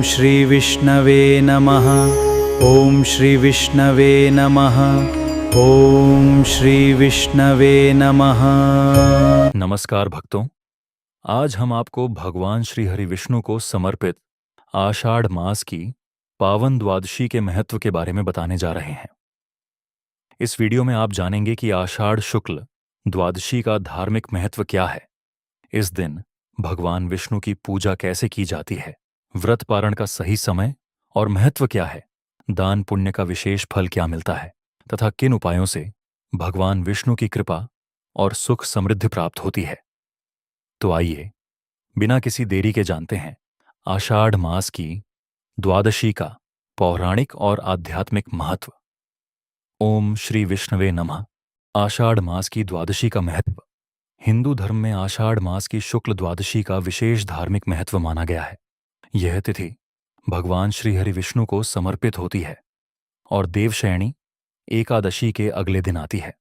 श्री विष्णवे नमः। ओम श्री विष्णवे नमः। ओम श्री विष्णवे नमः। नमस्कार भक्तों, आज हम आपको भगवान श्री हरि विष्णु को समर्पित आषाढ़ मास की पावन द्वादशी के महत्व के बारे में बताने जा रहे हैं। इस वीडियो में आप जानेंगे कि आषाढ़ शुक्ल द्वादशी का धार्मिक महत्व क्या है, इस दिन भगवान विष्णु की पूजा कैसे की जाती है, व्रत पारण का सही समय और महत्व क्या है, दान पुण्य का विशेष फल क्या मिलता है तथा किन उपायों से भगवान विष्णु की कृपा और सुख समृद्धि प्राप्त होती है। तो आइए बिना किसी देरी के जानते हैं आषाढ़ मास की द्वादशी का पौराणिक और आध्यात्मिक महत्व। ओम श्री विष्णवे नमः। आषाढ़ मास की द्वादशी का महत्व। हिंदू धर्म में आषाढ़ मास की शुक्ल द्वादशी का विशेष धार्मिक महत्व माना गया है। यह तिथि भगवान श्री हरि विष्णु को समर्पित होती है और देवशयनी एकादशी के अगले दिन आती है।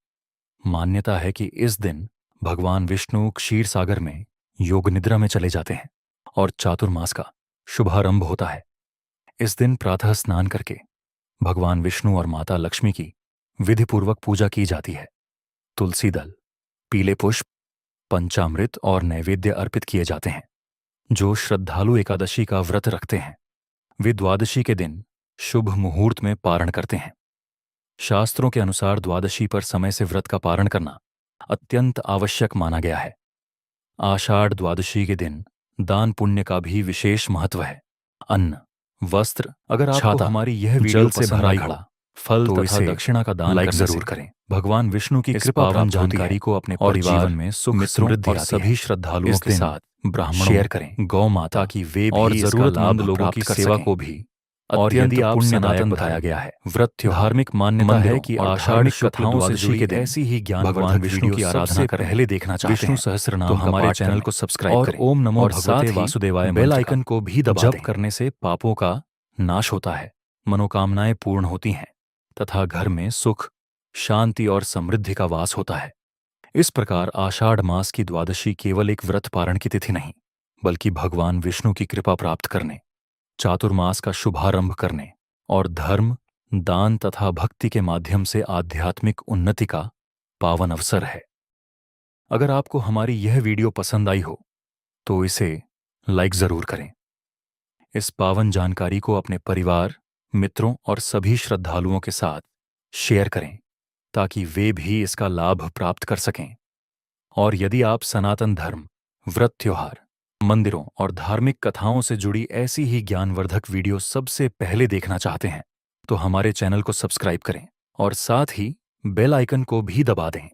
मान्यता है कि इस दिन भगवान विष्णु क्षीर सागर में योग निद्रा में चले जाते हैं और चातुर्मास का शुभारंभ होता है। इस दिन प्रातः स्नान करके भगवान विष्णु और माता लक्ष्मी की विधिपूर्वक पूजा की जाती है। तुलसी दल, पीले पुष्प, पंचामृत और नैवेद्य अर्पित किए जाते हैं। जो श्रद्धालु एकादशी का व्रत रखते हैं वे द्वादशी के दिन शुभ मुहूर्त में पारण करते हैं। शास्त्रों के अनुसार द्वादशी पर समय से व्रत का पारण करना अत्यंत आवश्यक माना गया है। आषाढ़ द्वादशी के दिन दान पुण्य का भी विशेष महत्व है। अन्न, वस्त्र, अगर आपको हमारी यह वीडियो से भरा घड़ा फल तो तथा दक्षिणा का दान जरूर करें। भगवान विष्णु की कृपा पावन जानकारी को अपने परिवार में सुख समृद्धि और सभी श्रद्धालुओं के साथ ब्राह्मणों शेयर करें। गौ माता की वे और जरूरतमंद लोगों की सेवा को भी और यदि आप पुण्यदायक बताया गया है। व्रत धार्मिक मान्यता है कि आषाढ़ कथाओं से जुड़ी ऐसी ही ज्ञान भगवान विष्णु की आराधना कर पहले देखना चाहते हैं विष्णु सहस्रनाम तो हमारे चैनल को सब्सक्राइब करें। ओम नमो भगवते वासुदेवाय बेल आइकन को भी दबा दें। जप करने से पापों का नाश होता है, मनोकामनाएं पूर्ण होती हैं तथा घर में सुख, शांति और समृद्धि का वास होता है। इस प्रकार आषाढ़ मास की द्वादशी केवल एक व्रत पारण की तिथि नहीं, बल्कि भगवान विष्णु की कृपा प्राप्त करने, चातुर्मास का शुभारंभ करने और धर्म, दान तथा भक्ति के माध्यम से आध्यात्मिक उन्नति का पावन अवसर है। अगर आपको हमारी यह वीडियो पसंद आई हो तो इसे लाइक जरूर करें। इस पावन जानकारी को अपने परिवार, मित्रों और सभी श्रद्धालुओं के साथ शेयर करें ताकि वे भी इसका लाभ प्राप्त कर सकें। और यदि आप सनातन धर्म, व्रत, त्योहार, मंदिरों और धार्मिक कथाओं से जुड़ी ऐसी ही ज्ञानवर्धक वीडियो सबसे पहले देखना चाहते हैं तो हमारे चैनल को सब्सक्राइब करें और साथ ही बेल आइकन को भी दबा दें।